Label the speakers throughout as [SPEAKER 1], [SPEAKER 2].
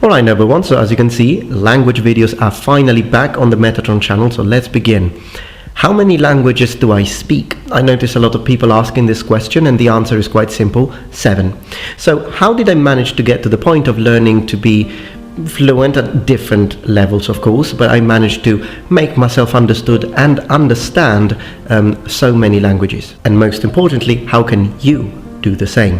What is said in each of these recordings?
[SPEAKER 1] Alright everyone, so as you can see, language videos are finally back on the Metatron channel, so let's begin. How many languages do I speak? I notice a lot of people asking this question, and the answer is quite simple: 7. So how did I manage to get to the point of learning to be fluent at different levels, of course, but I managed to make myself understood and understand so many languages? And most importantly, how can you do the same?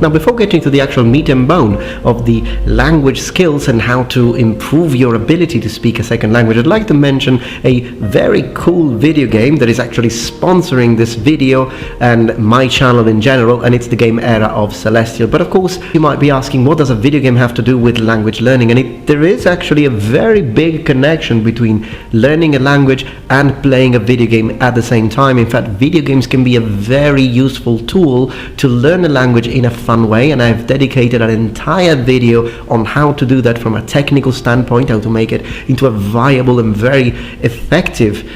[SPEAKER 1] Now, before getting to the actual meat and bone of the language skills and how to improve your ability to speak a second language, I'd like to mention a very cool video game that is actually sponsoring this video and my channel in general, and it's the game Era of Celestial. But of course, you might be asking, what does a video game have to do with language learning? And there is actually a very big connection between learning a language and playing a video game at the same time. In fact, video games can be a very useful tool to learn a language in a fun way, and I've dedicated an entire video on how to do that from a technical standpoint, how to make it into a viable and very effective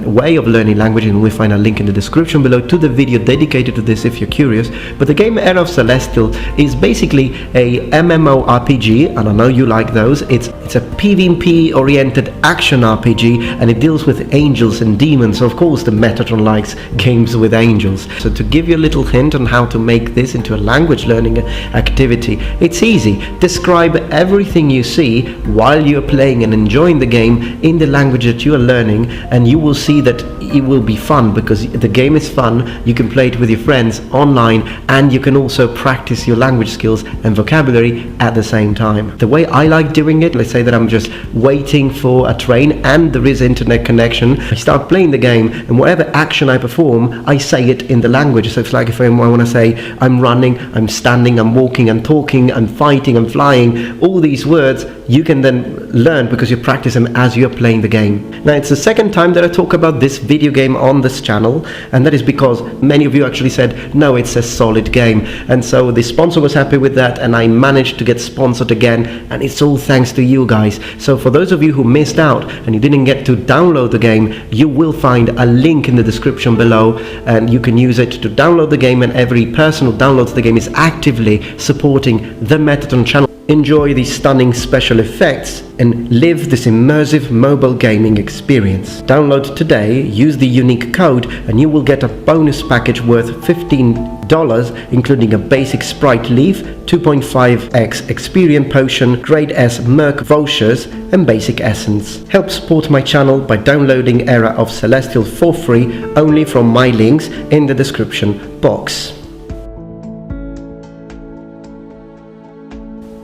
[SPEAKER 1] way of learning language, and we'll find a link in the description below to the video dedicated to this if you're curious. But the game Era of Celestial is basically a MMORPG, and I know you like those. It's a PvP oriented action RPG, and it deals with angels and demons. So of course the Metatron likes games with angels. So to give you a little hint on how to make this into a language learning activity, it's easy. Describe everything you see while you're playing and enjoying the game in the language that you are learning, and you will see that it will be fun, because the game is fun. You can play it with your friends online, and you can also practice your language skills and vocabulary at the same time. The way I like doing it, let's say that I'm just waiting for a train and there is internet connection, I start playing the game, and whatever action I perform, I say it in the language. So it's like if I want to say I'm running, I'm standing, I'm walking, I'm talking, I'm fighting, I'm flying, all these words you can then learn because you practice them as you're playing the game. Now, it's the second time that I talk about this video game on this channel, and that is because many of you actually said, no, it's a solid game. And so the sponsor was happy with that, and I managed to get sponsored again, and it's all thanks to you guys. So for those of you who missed out and you didn't get to download the game, you will find a link in the description below, and you can use it to download the game, and every person who downloads the game is actively supporting the Metatron channel. Enjoy these stunning special effects and live this immersive mobile gaming experience. Download today, use the unique code, and you will get a bonus package worth $15, including a basic sprite leaf, 2.5x Experience potion, grade S Merc vouchers, and basic essence. Help support my channel by downloading Era of Celestial for free, only from my links in the description box.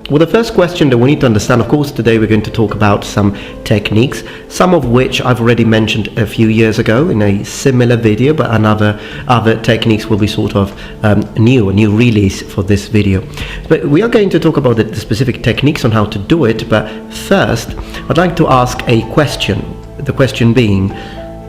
[SPEAKER 1] Well, the first question that we need to understand, of course, today we're going to talk about some techniques, some of which I've already mentioned a few years ago in a similar video, but other techniques will be sort of a new release for this video. But we are going to talk about the specific techniques on how to do it, but first I'd like to ask a question, the question being,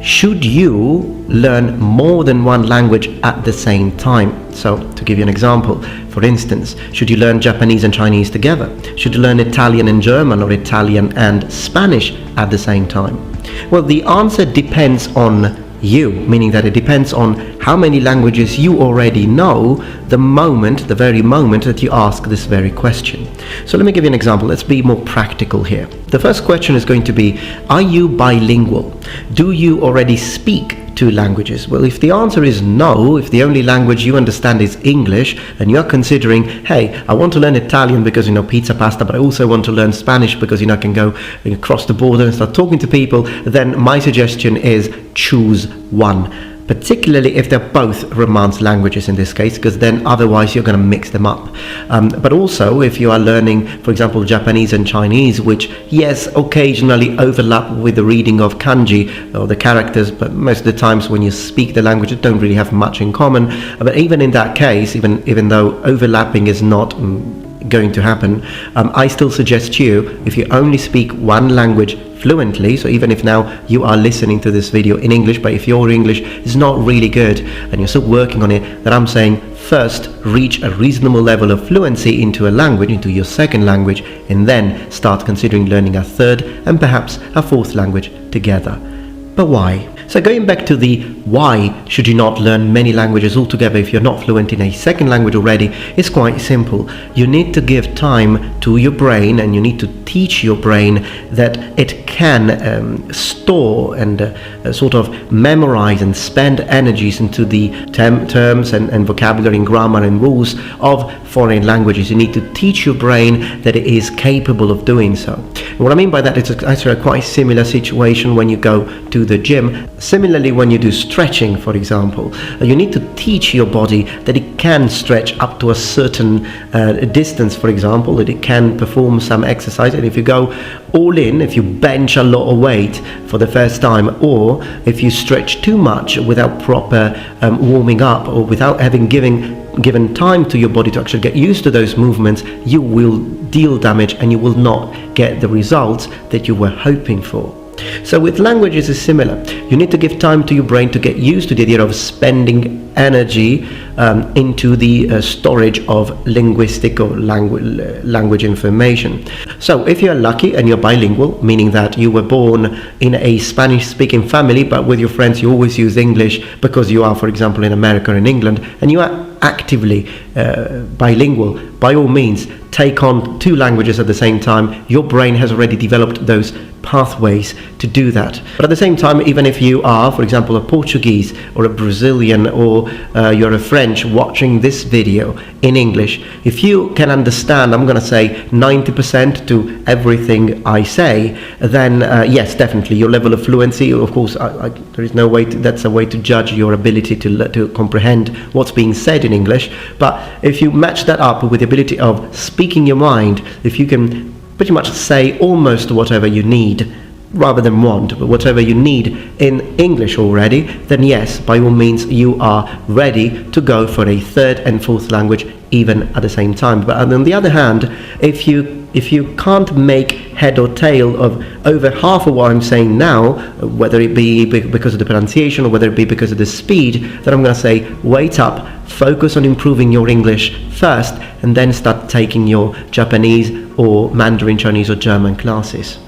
[SPEAKER 1] should you learn more than one language at the same time? So, to give you an example, for instance, should you learn Japanese and Chinese together? Should you learn Italian and German, or Italian and Spanish at the same time? Well, the answer depends on you, meaning that it depends on how many languages you already know the very moment that you ask this very question. So let me give you an example. Let's be more practical here. The first question is going to be, are you bilingual? Do you already speak two languages? Well, if the answer is no, if the only language you understand is English, and you're considering, hey, I want to learn Italian because, pizza, pasta, but I also want to learn Spanish because, I can go across the border and start talking to people, then my suggestion is choose one. Particularly if they're both Romance languages in this case, because then otherwise you're going to mix them up. But also if you are learning, for example, Japanese and Chinese, which yes, occasionally overlap with the reading of kanji or the characters, but most of the times when you speak the language, it don't really have much in common. But even in that case, even though overlapping is not going to happen, I still suggest you, if you only speak one language fluently, so even if now you are listening to this video in English, but if your English is not really good and you're still working on it, then I'm saying first reach a reasonable level of fluency into a language, into your second language, and then start considering learning a third and perhaps a fourth language together. But why? So going back to the why should you not learn many languages altogether if you're not fluent in a second language already, it's quite simple. You need to give time to your brain, and you need to teach your brain that it can store and sort of memorize and spend energies into the terms and vocabulary and grammar and rules of foreign languages. You need to teach your brain that it is capable of doing so. And what I mean by that, it's actually a quite similar situation when you go to the gym. Similarly, when you do stretching, for example, you need to teach your body that it can stretch up to a certain distance, for example, that it can perform some exercise. And if you go all in, if you bench a lot of weight for the first time, or if you stretch too much without proper warming up, or without having given time to your body to actually get used to those movements, you will deal damage and you will not get the results that you were hoping for. So with languages it's similar. You need to give time to your brain to get used to the idea of spending energy into the storage of linguistic or language information. So if you're lucky and you're bilingual, meaning that you were born in a Spanish-speaking family, but with your friends you always use English because you are, for example, in America or in England, and you are actively bilingual, by all means take on two languages at the same time. Your brain has already developed those pathways to do that. But at the same time, even if you are, for example, a Portuguese or a Brazilian, or you're a French watching this video in English, if you can understand, I'm going to say 90% to everything I say, then yes, definitely your level of fluency, of course, there is no way that's a way to judge your ability to comprehend what's being said in English. But if you match that up with the ability of speaking your mind, if you can pretty much say almost whatever you need, rather than want, but whatever you need in English already, then yes, by all means you are ready to go for a third and fourth language even at the same time. But on the other hand, if you can't make head or tail of over half of what I'm saying now, whether it be because of the pronunciation or whether it be because of the speed, then I'm going to say wait up, focus on improving your English first, and then start taking your Japanese or Mandarin, Chinese or German classes.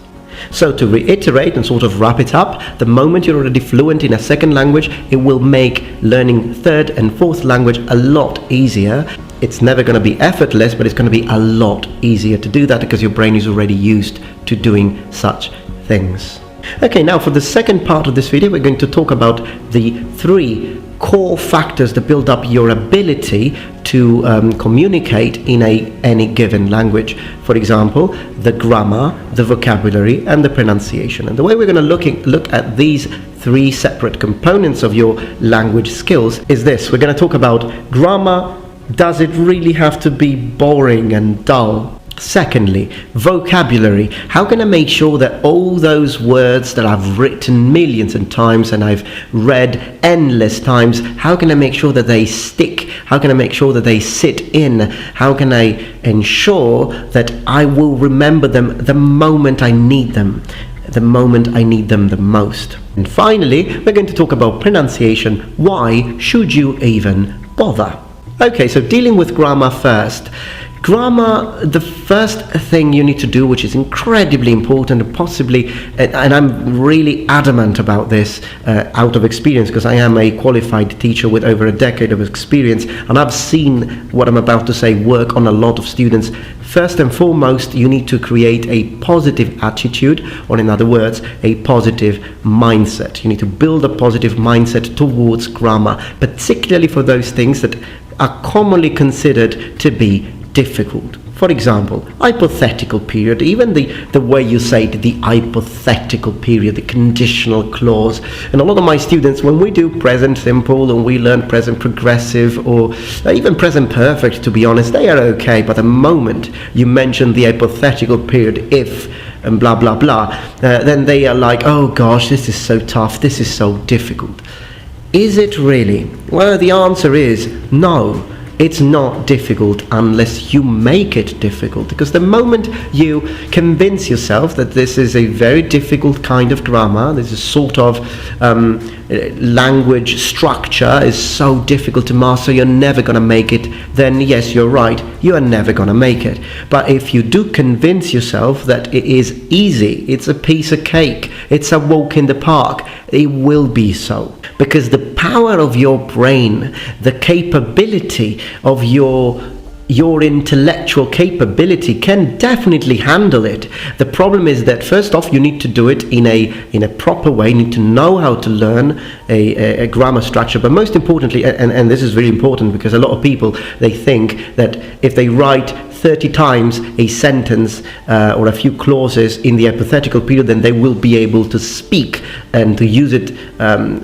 [SPEAKER 1] So to reiterate and sort of wrap it up, the moment you're already fluent in a second language, it will make learning third and fourth language a lot easier. It's never going to be effortless, but it's going to be a lot easier to do that because your brain is already used to doing such things. Okay, now for the second part of this video, we're going to talk about the three core factors that build up your ability to communicate in any given language. For example, the grammar, the vocabulary, and the pronunciation. And the way we're going to look at these three separate components of your language skills is this. We're going to talk about grammar. Does it really have to be boring and dull? Secondly, vocabulary. How can I make sure that all those words that I've written millions of times and I've read endless times, how can I make sure that they stick? How can I make sure that they sit in? How can I ensure that I will remember them the moment I need them? The moment I need them the most. And finally, we're going to talk about pronunciation. Why should you even bother? Okay, so dealing with grammar first. Grammar, the first thing you need to do, which is incredibly important and possibly, and I'm really adamant about this out of experience because I am a qualified teacher with over a decade of experience, and I've seen what I'm about to say work on a lot of students. First and foremost, you need to create a positive attitude, or in other words, a positive mindset. You need to build a positive mindset towards grammar, particularly for those things that are commonly considered to be difficult. For example, hypothetical period, even the way you say it, the hypothetical period, the conditional clause. And a lot of my students, when we do present simple and we learn present progressive or even present perfect, to be honest, they are okay. But the moment you mention the hypothetical period, if and blah blah blah, then they are like, oh gosh, this is so tough, this is so difficult. Is it really? Well, the answer is no. It's not difficult unless you make it difficult, because the moment you convince yourself that this is a very difficult kind of grammar, this is sort of language structure is so difficult to master, you're never going to make it, then yes, you're right, you are never going to make it. But if you do convince yourself that it is easy, it's a piece of cake, it's a walk in the park, it will be so. Because the power of your brain, the capability of your intellectual capability can definitely handle it. The problem is that first off, you need to do it in a proper way. You need to know how to learn a grammar structure. But most importantly, and this is very important, because a lot of people, they think that if they write 30 times a sentence or a few clauses in the hypothetical period, then they will be able to speak and to use it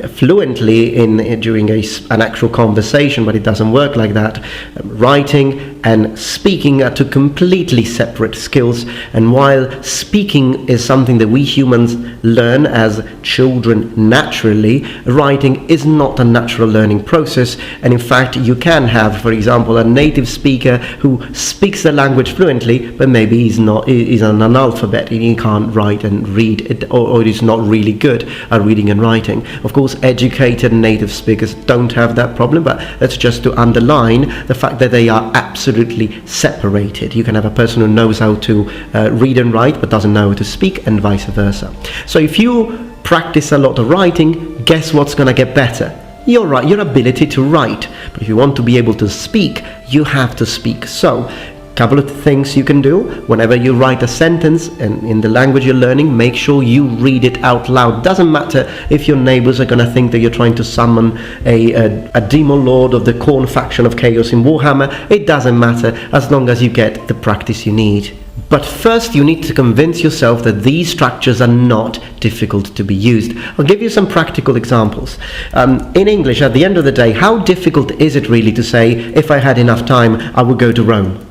[SPEAKER 1] fluently during an actual conversation. But it doesn't work like that. Writing and speaking are two completely separate skills, and while speaking is something that we humans learn as children naturally, writing is not a natural learning process. And in fact, you can have, for example, a native speaker who speaks the language fluently, but maybe he's an analphabet, he can't write and read it, or is not really good at reading and writing. Of course, educated native speakers don't have that problem, but that's just to underline the fact that they are absolutely separated. You can have a person who knows how to read and write but doesn't know how to speak, and vice versa. So if you practice a lot of writing, guess what's going to get better? Your ability to write. But if you want to be able to speak, you have to speak. So couple of things you can do whenever you write a sentence and in the language you're learning, make sure you read it out loud. Doesn't matter if your neighbors are going to think that you're trying to summon a demon lord of the Khorne faction of chaos in Warhammer. It doesn't matter as long as you get the practice you need. But first you need to convince yourself that these structures are not difficult to be used. I'll give you some practical examples. In English, at the end of the day, how difficult is it really to say, if I had enough time, I would go to Rome?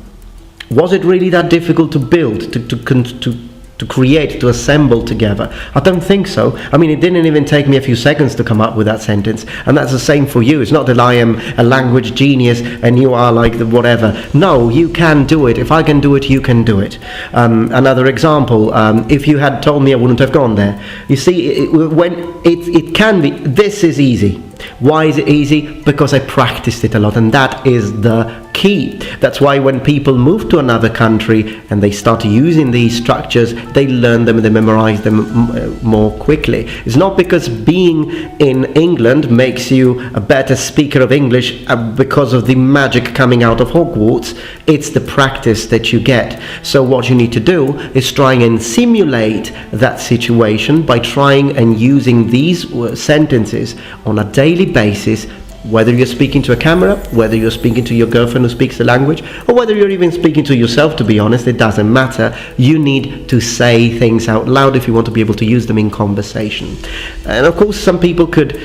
[SPEAKER 1] Was it really that difficult to build, to create, to assemble together? I don't think so. I mean, it didn't even take me a few seconds to come up with that sentence, and that's the same for you. It's not that I am a language genius and you are like the whatever. No, you can do it. If I can do it, you can do it. Another example, if you had told me, I wouldn't have gone there. You see, it can be, this is easy. Why is it easy? Because I practiced it a lot, and that is the key. That's why when people move to another country and they start using these structures, they learn them and they memorize them more quickly. It's not because being in England makes you a better speaker of English because of the magic coming out of Hogwarts. It's the practice that you get. So what you need to do is try and simulate that situation by trying and using these sentences on a daily basis, whether you're speaking to a camera, whether you're speaking to your girlfriend who speaks the language, or whether you're even speaking to yourself, to be honest, it doesn't matter. You need to say things out loud if you want to be able to use them in conversation. And of course, some people could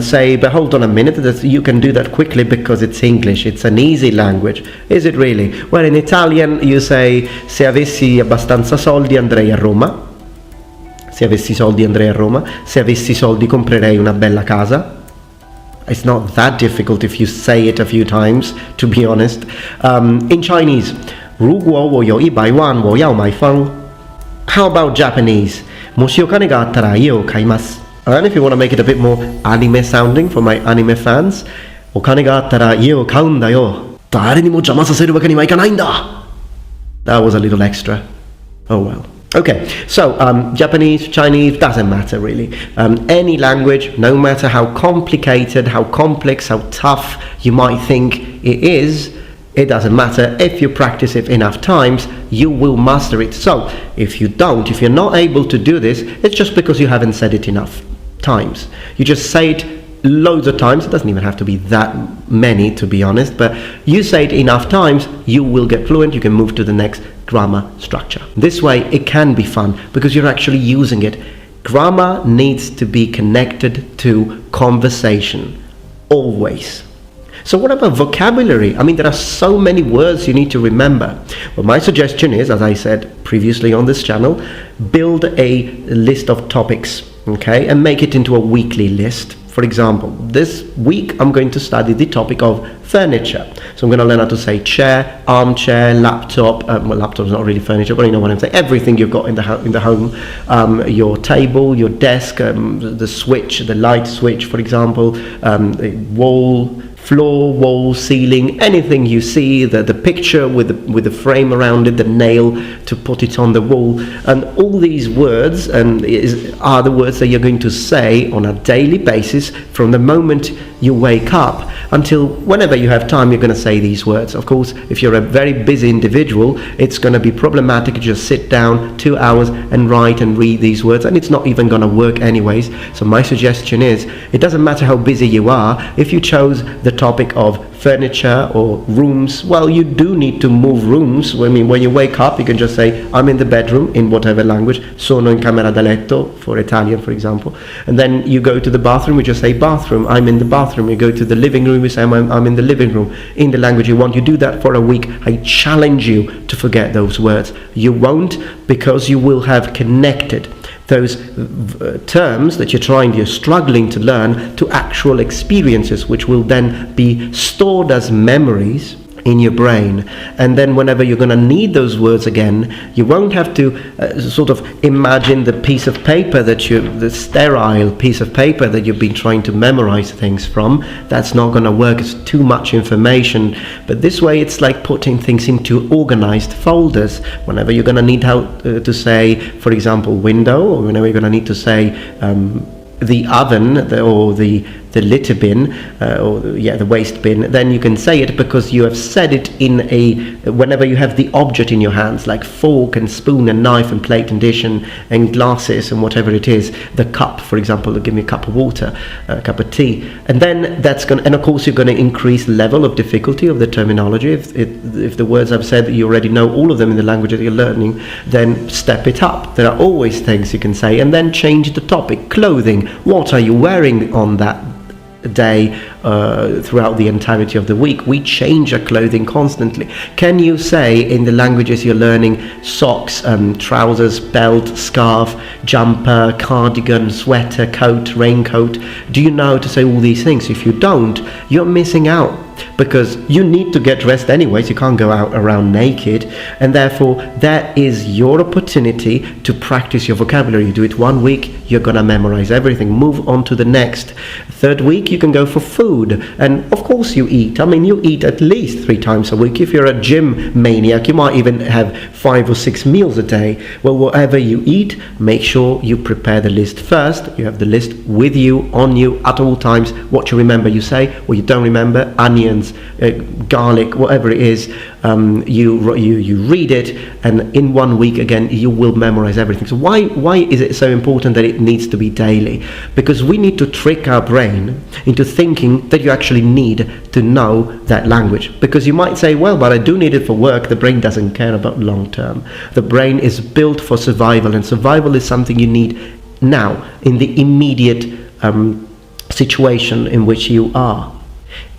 [SPEAKER 1] say, but hold on a minute, that you can do that quickly because it's English, it's an easy language. Is it really? Well, in Italian you say, se avessi abbastanza soldi andrei a Roma. Se avessi soldi andrei a Roma. Se avessi soldi comprerei una bella casa. It's not that difficult if you say it a few times, to be honest. In Chinese, 如果我有100万我要买房. How about Japanese? もしお金があったら家を買います. And if you want to make it a bit more anime sounding for my anime fans, お金があったら家を買うんだよ. 誰にも邪魔させるわけにはいかないんだ. That was a little extra. Oh well. Okay, so Japanese, Chinese, doesn't matter really. Any language, no matter how complicated, how complex, how tough you might think it is, it doesn't matter. If you practice it enough times, you will master it. So, if you're not able to do this, it's just because you haven't said it enough times. You just say it loads of times. It doesn't even have to be that many, to be honest, but you say it enough times, you will get fluent, you can move to the next grammar structure. This way it can be fun because you're actually using it. Grammar needs to be connected to conversation, always. So what about vocabulary? I mean, there are so many words you need to remember. Well, my suggestion is, as I said previously on this channel, build a list of topics, okay, and make it into a weekly list. For example, this week I'm going to study the topic of furniture. So I'm going to learn how to say chair, armchair, laptop. Well, laptop is not really furniture, but you know what I'm saying. Everything you've got in the home, your table, your desk, the switch, the light switch, for example, floor, wall, ceiling, anything you see, the picture with the frame around it, the nail to put it on the wall, and all these words are the words that you're going to say on a daily basis from the moment you wake up until whenever you have time. You're going to say these words. Of course, if you're a very busy individual, it's going to be problematic to just sit down 2 hours and write and read these words, and it's not even going to work anyways. So my suggestion is, it doesn't matter how busy you are. If you chose the topic of furniture or rooms, well, you do need to move rooms. I mean, when you wake up, you can just say, I'm in the bedroom, in whatever language, sono in camera da letto, for Italian, for example. And then you go to the bathroom, you just say bathroom, I'm in the bathroom. You go to the living room, you say, I'm in the living room, in the language you want. You do that for a week. I challenge you to forget those words. You won't, because you will have connected those terms that you're struggling to learn to actual experiences, which will then be stored as memories in your brain. And then whenever you're going to need those words again, you won't have to sort of imagine the piece of paper the sterile piece of paper that you've been trying to memorize things from. That's not going to work. It's too much information. But this way, it's like putting things into organized folders. Whenever you're going to need how to say, for example, window, or whenever you're going to need to say the oven, or the litter bin, the waste bin, then you can say it because you have said it whenever you have the object in your hands, like fork and spoon and knife and plate and dish and glasses and whatever it is, the cup, for example, give me a cup of water, a cup of tea, and then and of course you're going to increase the level of difficulty of the terminology. If the words I've said, you already know all of them in the language that you're learning, then step it up. There are always things you can say, and then change the topic. Clothing, what are you wearing on that day throughout the entirety of the week? We change our clothing constantly. Can you say in the languages you're learning socks, trousers, belt, scarf, jumper, cardigan, sweater, coat, raincoat? Do you know how to say all these things? If you don't, you're missing out, because you need to get dressed anyways. You can't go out around naked, and therefore that is your opportunity to practice your vocabulary. You do it 1 week, you're gonna memorize everything. Move on to the next. Third week you can go for food, and of course you eat. I mean, you eat at least 3 times a week. If you're a gym maniac, you might even have 5 or 6 meals a day. Well, whatever you eat, make sure you prepare the list first. You have the list with you, on you at all times. What you remember you say, what you don't remember, onions, garlic, whatever it is, you read it, and in 1 week again you will memorize everything. So why is it so important that it needs to be daily? Because we need to trick our brain into thinking that you actually need to know that language. Because you might say, well, but I do need it for work. The brain doesn't care about long term. The brain is built for survival, and survival is something you need now, in the immediate situation in which you are.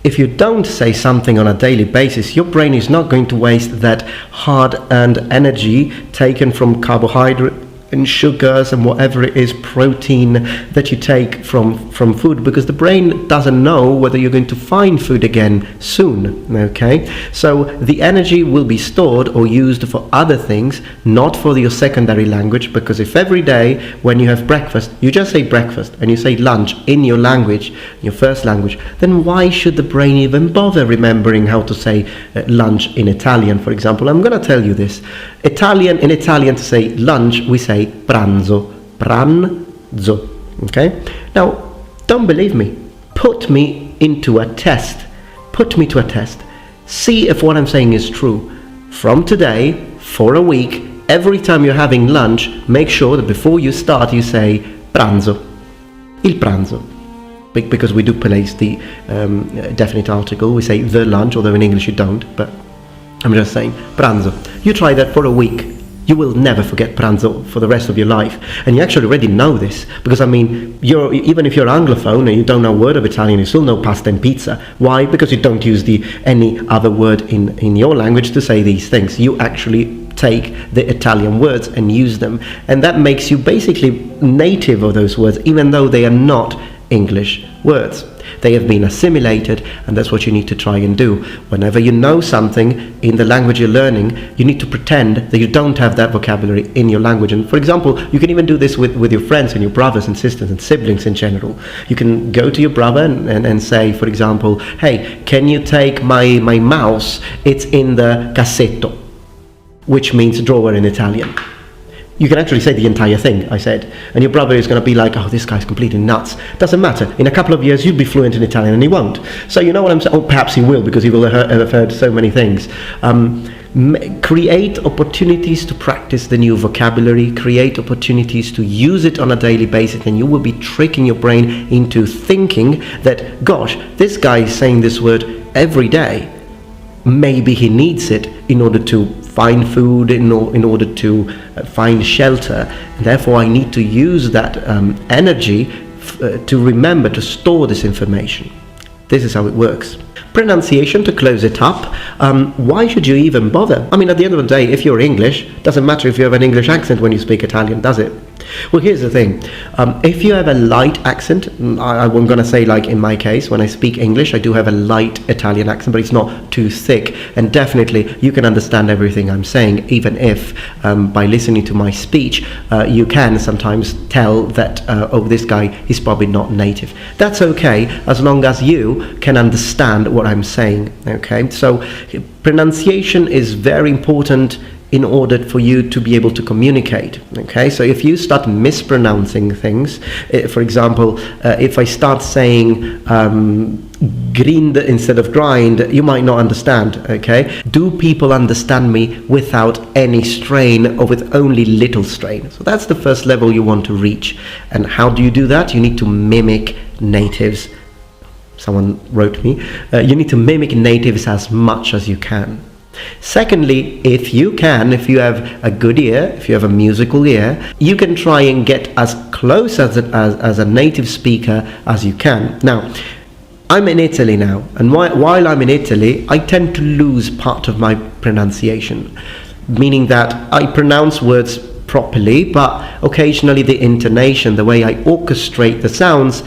[SPEAKER 1] If you don't say something on a daily basis, your brain is not going to waste that hard-earned energy taken from carbohydrate and sugars and whatever it is, protein that you take from food, because the brain doesn't know whether you're going to find food again soon. Okay, so the energy will be stored or used for other things, not for your secondary language. Because if every day when you have breakfast you just say breakfast and you say lunch in your language, your first language, then why should the brain even bother remembering how to say lunch in Italian, for example? I'm going to tell you this. In Italian, to say lunch, we say pranzo. Okay? Now, don't believe me. Put me to a test. See if what I'm saying is true. From today, for a week, every time you're having lunch, make sure that before you start you say pranzo. Il pranzo. Because we do place the definite article. We say the lunch, although in English you don't, but I'm just saying pranzo. You try that for a week. You will never forget pranzo for the rest of your life. And you actually already know this, because I mean, even if you're Anglophone and you don't know a word of Italian, you still know pasta and pizza. Why? Because you don't use any other word in your language to say these things. You actually take the Italian words and use them, and that makes you basically native of those words, even though they are not English words. They have been assimilated, and that's what you need to try and do. Whenever you know something in the language you're learning, you need to pretend that you don't have that vocabulary in your language. And for example, you can even do this with your friends and your brothers and sisters and siblings in general. You can go to your brother and say, for example, hey, can you take my mouse? It's in the cassetto, which means drawer in Italian. You can actually say the entire thing, I said, and your brother is going to be like, oh, this guy's completely nuts. Doesn't matter. In a couple of years, you'll be fluent in Italian, and he won't. So you know what I'm saying? Or perhaps he will, because he will have heard so many things. Create opportunities to practice the new vocabulary, create opportunities to use it on a daily basis, and you will be tricking your brain into thinking that, gosh, this guy is saying this word every day. Maybe he needs it in order to find food, in order to find shelter. And therefore, I need to use that energy to remember to store this information. This is how it works. Pronunciation, to close it up, why should you even bother? I mean, at the end of the day, if you're English, doesn't matter if you have an English accent when you speak Italian, does it? Well, here's the thing. If you have a light accent, I'm going to say, like in my case, when I speak English, I do have a light Italian accent, but it's not too thick. And definitely, you can understand everything I'm saying, even if by listening to my speech, you can sometimes tell that, oh, this guy is probably not native. That's okay, as long as you can understand what I'm saying, okay? So pronunciation is very important in order for you to be able to communicate, okay? So if you start mispronouncing things, for example, if I start saying grind instead of grind, you might not understand, okay? Do people understand me without any strain or with only little strain? So that's the first level you want to reach. And how do you do that? You need to mimic natives. Someone wrote me. You need to mimic natives as much as you can. Secondly, if you have a good ear, if you have a musical ear, you can try and get as close as a native speaker as you can. Now, I'm in Italy now, and while I'm in Italy, I tend to lose part of my pronunciation, meaning that I pronounce words properly, but occasionally the intonation, the way I orchestrate the sounds,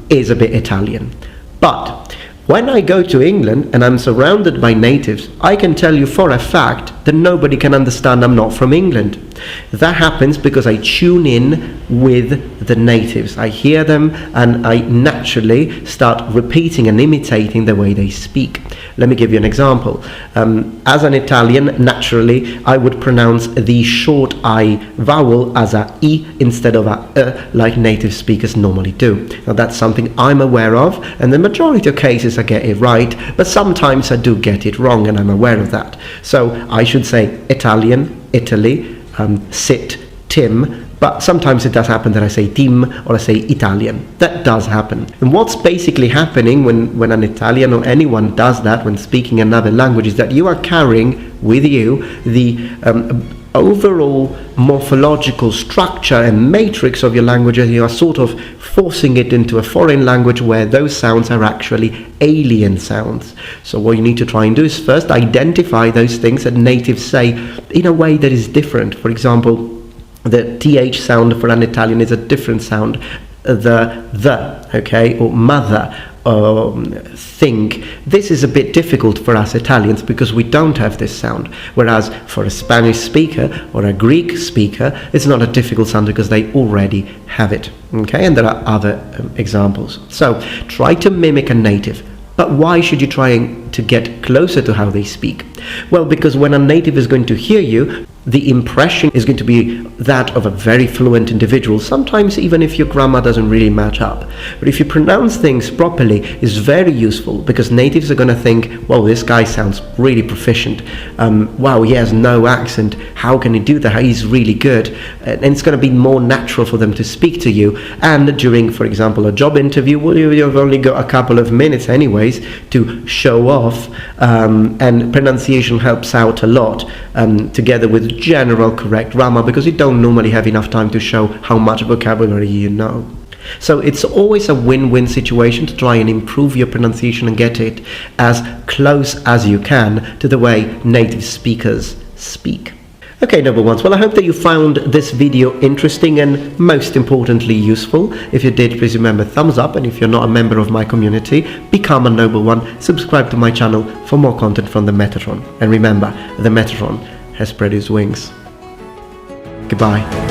[SPEAKER 1] is a bit Italian. But when I go to England and I'm surrounded by natives, I can tell you for a fact that nobody can understand I'm not from England. That happens because I tune in with the natives. I hear them and I naturally start repeating and imitating the way they speak. Let me give you an example. As an Italian, naturally, I would pronounce the short I vowel as a I instead of a like native speakers normally do. Now that's something I'm aware of, and the majority of cases I get it right, but sometimes I do get it wrong, and I'm aware of that. So I should say Italian, Italy, sit, Tim, but sometimes it does happen that I say Tim or I say Italian. That does happen. And what's basically happening when an Italian or anyone does that when speaking another language is that you are carrying with you the overall morphological structure and matrix of your language, and you are sort of forcing it into a foreign language where those sounds are actually alien sounds. So what you need to try and do is first identify those things that natives say in a way that is different. For example, the TH sound for an Italian is a different sound. Okay, or mother, think. This is a bit difficult for us Italians because we don't have this sound, whereas for a Spanish speaker or a Greek speaker it's not a difficult sound because they already have it, okay? And there are other examples. So try to mimic a native. But why should you try to get closer to how they speak? Well, because when a native is going to hear you, the impression is going to be that of a very fluent individual, sometimes even if your grammar doesn't really match up. But if you pronounce things properly, it's very useful because natives are going to think, well, this guy sounds really proficient. Wow, he has no accent. How can he do that? He's really good. And it's going to be more natural for them to speak to you. And during, for example, a job interview, well, you've only got a couple of minutes anyways to show off, and pronunciation helps out a lot, together with general correct grammar, because you don't normally have enough time to show how much vocabulary you know. So it's always a win-win situation to try and improve your pronunciation and get it as close as you can to the way native speakers speak. Okay, noble ones, well, I hope that you found this video interesting and most importantly useful. If you did, please remember thumbs up, and if you're not a member of my community, become a noble one. Subscribe to my channel for more content from the Metatron. And remember, the Metatron has spread his wings. Goodbye.